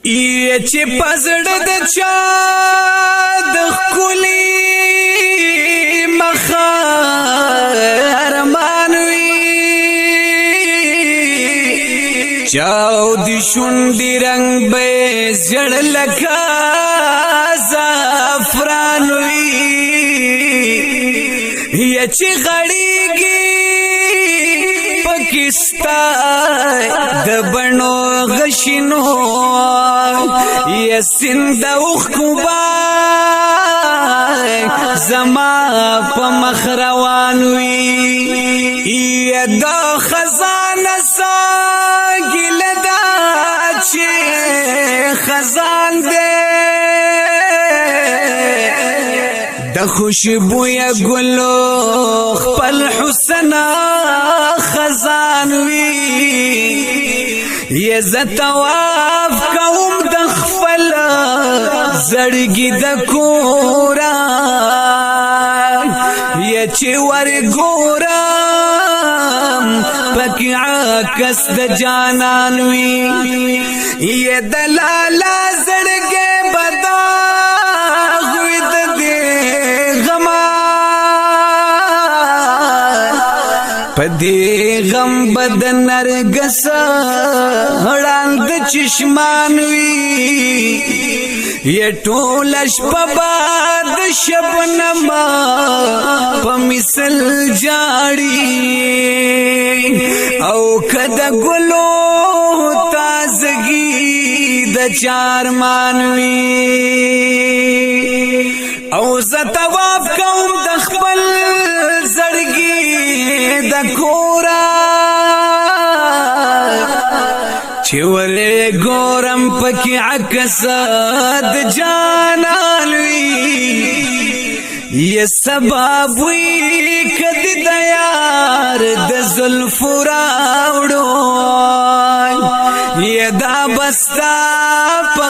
ای چې پزړه د چا د خولي مخه ارمان وي چاو دی شونډي رنگ به زړ لکه زعفران وي یا چې غړيږي پاکستان د بڼو غشینو یا سند اوخ کوبا زما په مخ روان وي یا دا خزانه ساګل دا چې خزان دې د خوشبو یا ګلو خپل حسن خزان وي یا زتواف کوم د خپل زړګي د کورا یا چې ور ګورم پکې عکس د جانان وي یا دلالا زړګي بدا غوي د دې غما پدې غم بد نرګس هړاند چشمان وي یہ ټول شپه باد شبنم په مثل جاړي او کده ګلو تازگی د چارمان وي او زتواف کوم د خپل زړګي د کورا چې ولې ګورم پکې عکس د جانان وي یا سبب وي کدی د یار د زلفو راوړو یا دا بستا په